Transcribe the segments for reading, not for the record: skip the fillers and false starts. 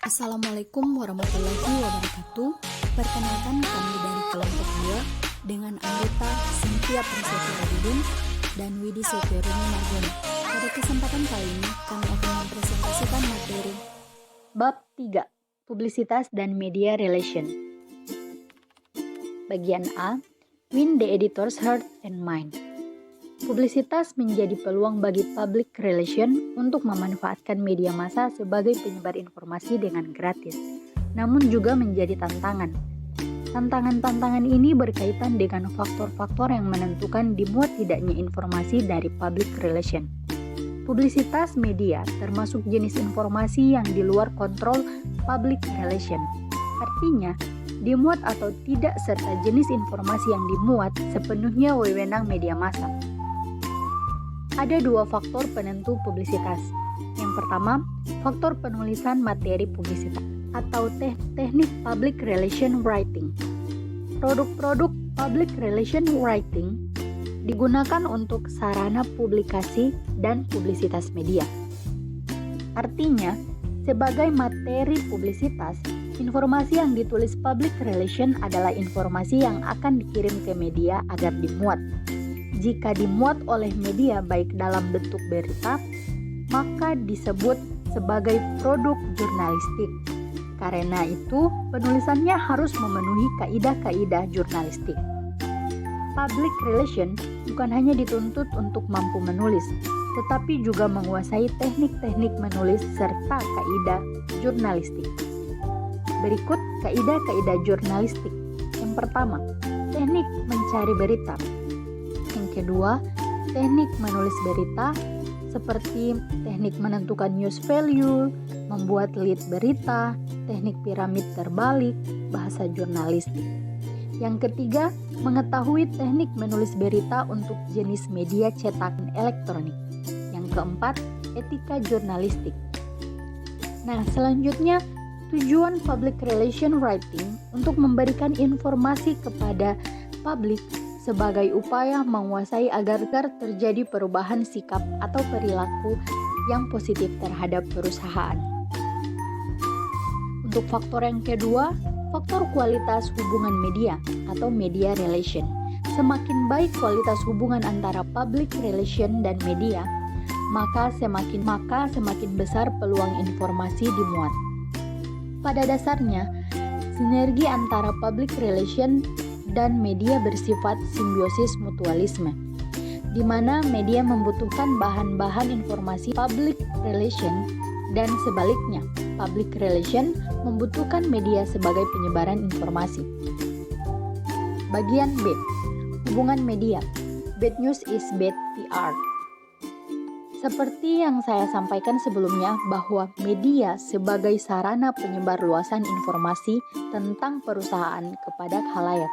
Assalamualaikum warahmatullahi wabarakatuh. Perkenalkan kami dari kelompok 2 dengan anggota Cynthia Prasetya dan Widi Setiorini Margono. Pada kesempatan kali ini kami akan mempresentasikan materi Bab 3, Publisitas dan Media Relation. Bagian A, Win the Editor's Heart and Mind. Publisitas menjadi peluang bagi public relation untuk memanfaatkan media massa sebagai penyebar informasi dengan gratis, namun juga menjadi tantangan. Tantangan-tantangan ini berkaitan dengan faktor-faktor yang menentukan dimuat tidaknya informasi dari public relation. Publisitas media termasuk jenis informasi yang di luar kontrol public relation. Artinya, dimuat atau tidak serta jenis informasi yang dimuat sepenuhnya wewenang media massa. Ada dua faktor penentu publisitas. Yang pertama, faktor penulisan materi publisitas atau teknik public relation writing. Produk-produk public relation writing digunakan untuk sarana publikasi dan publisitas media. Artinya, sebagai materi publisitas, informasi yang ditulis public relation adalah informasi yang akan dikirim ke media agar dimuat. Jika dimuat oleh media baik dalam bentuk berita, maka disebut sebagai produk jurnalistik. Karena itu, penulisannya harus memenuhi kaidah-kaidah jurnalistik. Public relation bukan hanya dituntut untuk mampu menulis, tetapi juga menguasai teknik-teknik menulis serta kaidah jurnalistik. Berikut kaidah-kaidah jurnalistik. Yang pertama, teknik mencari berita. Yang kedua, teknik menulis berita seperti teknik menentukan news value, membuat lead berita, teknik piramid terbalik, bahasa jurnalistik. Yang ketiga, mengetahui teknik menulis berita untuk jenis media cetak dan elektronik. Yang keempat, etika jurnalistik. Nah, selanjutnya tujuan public relation writing untuk memberikan informasi kepada publik sebagai upaya menguasai agar terjadi perubahan sikap atau perilaku yang positif terhadap perusahaan. Untuk faktor yang kedua, faktor kualitas hubungan media atau media relation. Semakin baik kualitas hubungan antara public relation dan media, maka semakin besar peluang informasi dimuat. Pada dasarnya, sinergi antara public relation dan media bersifat simbiosis mutualisme, di mana media membutuhkan bahan-bahan informasi public relation dan sebaliknya, public relation membutuhkan media sebagai penyebaran informasi. Bagian B, hubungan media. Bad news is bad PR. Seperti yang saya sampaikan sebelumnya bahwa media sebagai sarana penyebar luasan informasi tentang perusahaan kepada khalayak.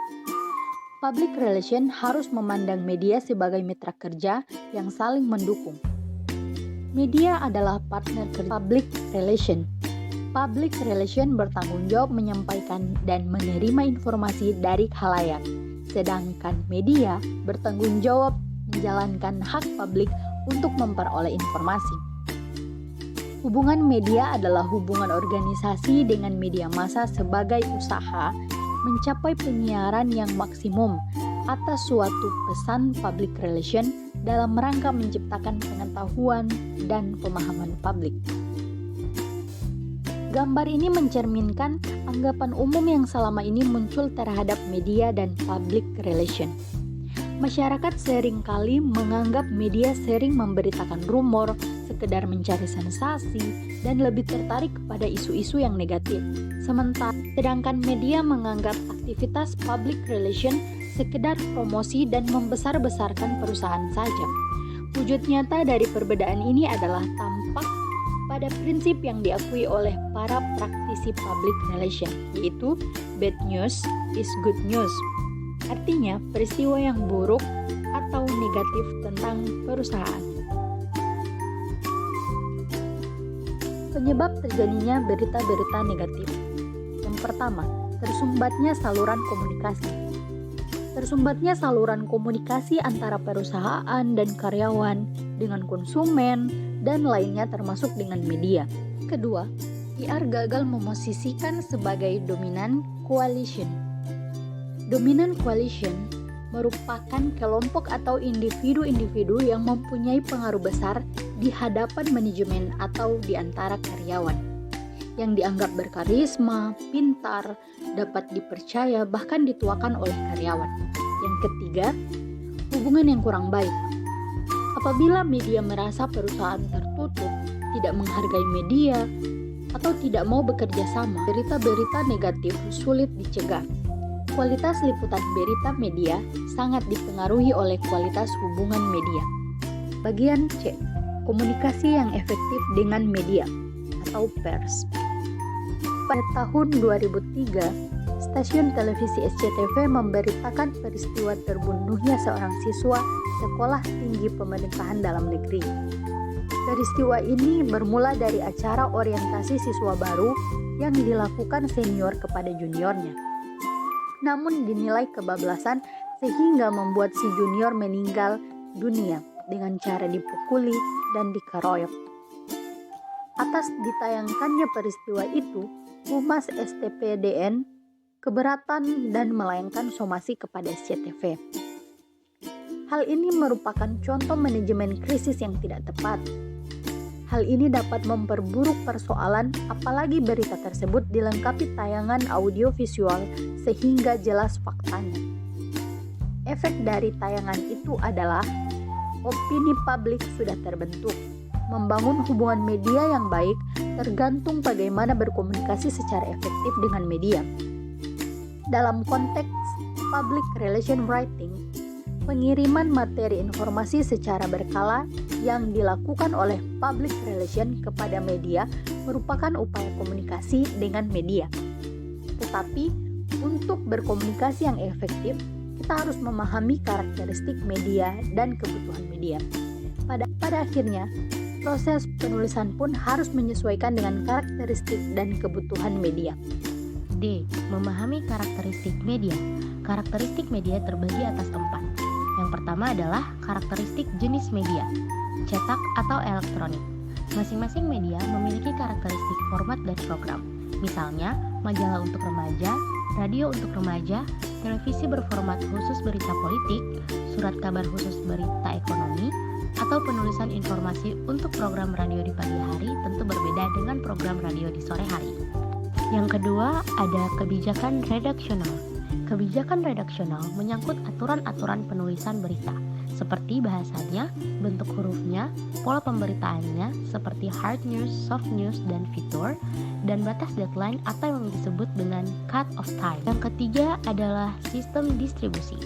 Public relation harus memandang media sebagai mitra kerja yang saling mendukung. Media adalah partner kerja public relation. Public relation bertanggung jawab menyampaikan dan menerima informasi dari khalayak, sedangkan media bertanggung jawab menjalankan hak publik untuk memperoleh informasi. Hubungan media adalah hubungan organisasi dengan media massa sebagai usaha mencapai penyiaran yang maksimum atas suatu pesan public relation dalam rangka menciptakan pengetahuan dan pemahaman publik. Gambar ini mencerminkan anggapan umum yang selama ini muncul terhadap media dan public relation. Masyarakat seringkali menganggap media sering memberitakan rumor, sekedar mencari sensasi, dan lebih tertarik pada isu-isu yang negatif. Sedangkan media menganggap aktivitas public relation sekedar promosi dan membesar-besarkan perusahaan saja. Wujud nyata dari perbedaan ini adalah tampak pada prinsip yang diakui oleh para praktisi public relation, yaitu bad news is good news. Artinya, peristiwa yang buruk atau negatif tentang perusahaan. Penyebab terjadinya berita-berita negatif. Yang pertama, tersumbatnya saluran komunikasi. Tersumbatnya saluran komunikasi antara perusahaan dan karyawan dengan konsumen dan lainnya termasuk dengan media. Kedua, PR gagal memosisikan sebagai dominant coalition. Dominant coalition merupakan kelompok atau individu-individu yang mempunyai pengaruh besar di hadapan manajemen atau di antara karyawan, yang dianggap berkarisma, pintar, dapat dipercaya, bahkan dituakan oleh karyawan. Yang ketiga, hubungan yang kurang baik. Apabila media merasa perusahaan tertutup, tidak menghargai media, atau tidak mau bekerja sama, berita-berita negatif sulit dicegah. Kualitas liputan berita media sangat dipengaruhi oleh kualitas hubungan media. Bagian C. Komunikasi yang efektif dengan media atau pers. Pada tahun 2003, stasiun televisi SCTV memberitakan peristiwa terbunuhnya seorang siswa Sekolah Tinggi Pemerintahan Dalam Negeri. Peristiwa ini bermula dari acara orientasi siswa baru yang dilakukan senior kepada juniornya. Namun dinilai kebablasan sehingga membuat si junior meninggal dunia dengan cara dipukuli dan dikeroyok. Atas ditayangkannya peristiwa itu, Humas STPDN keberatan dan melayangkan somasi kepada SCTV. Hal ini merupakan contoh manajemen krisis yang tidak tepat. Hal ini dapat memperburuk persoalan, apalagi berita tersebut dilengkapi tayangan audiovisual sehingga jelas faktanya. Efek dari tayangan itu adalah opini publik sudah terbentuk. Membangun hubungan media yang baik tergantung bagaimana berkomunikasi secara efektif dengan media. Dalam konteks public relation writing, pengiriman materi informasi secara berkala yang dilakukan oleh public relation kepada media merupakan upaya komunikasi dengan media. Tetapi, untuk berkomunikasi yang efektif, kita harus memahami karakteristik media dan kebutuhan media. Pada akhirnya, proses penulisan pun harus menyesuaikan dengan karakteristik dan kebutuhan media. D. Memahami karakteristik media. Karakteristik media terbagi atas 4. Yang pertama adalah karakteristik jenis media, cetak atau elektronik. Masing-masing media memiliki karakteristik format dan program. Misalnya, majalah untuk remaja, radio untuk remaja, televisi berformat khusus berita politik, surat kabar khusus berita ekonomi, atau penulisan informasi untuk program radio di pagi hari tentu berbeda dengan program radio di sore hari. Yang kedua, ada kebijakan redaksional. Kebijakan redaksional menyangkut aturan-aturan penulisan berita, seperti bahasanya, bentuk hurufnya, pola pemberitaannya, seperti hard news, soft news, dan fitur, dan batas deadline atau yang disebut dengan cut of time. Yang ketiga adalah sistem distribusi.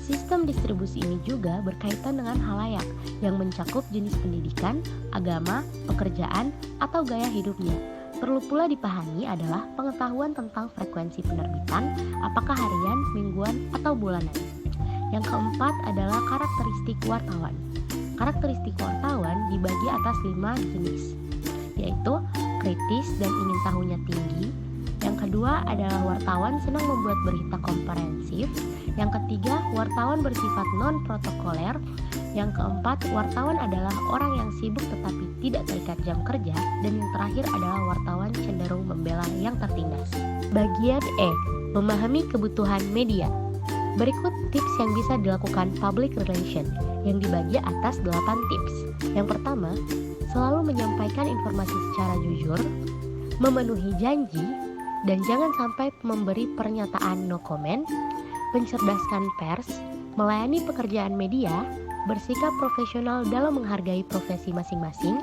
Sistem distribusi ini juga berkaitan dengan halayak yang mencakup jenis pendidikan, agama, pekerjaan, atau gaya hidupnya. Perlu pula dipahami adalah pengetahuan tentang frekuensi penerbitan, apakah harian, mingguan, atau bulanan. Yang keempat adalah karakteristik wartawan. Karakteristik wartawan dibagi atas 5 jenis, yaitu kritis dan ingin tahunya tinggi. Yang kedua adalah wartawan senang membuat berita komprehensif. Yang ketiga, wartawan bersifat non-protokoler. Yang keempat, wartawan adalah orang yang sibuk tetapi tidak terikat jam kerja. Dan yang terakhir adalah wartawan cenderung membela yang tertindas. Bagian E, memahami kebutuhan media. Berikut tips yang bisa dilakukan public relation yang dibagi atas 8 tips. Yang pertama, selalu menyampaikan informasi secara jujur, memenuhi janji, dan jangan sampai memberi pernyataan no comment, mencerdaskan pers, melayani pekerjaan media, bersikap profesional dalam menghargai profesi masing-masing,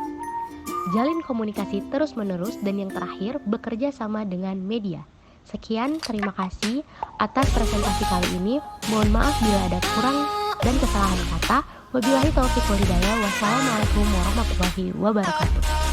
jalin komunikasi terus-menerus, dan yang terakhir, bekerja sama dengan media. Sekian, terima kasih atas presentasi kali ini. Mohon maaf bila ada kurang dan kesalahan kata. Wabillahi taufiq wal hidayah. Wassalamualaikum warahmatullahi wabarakatuh.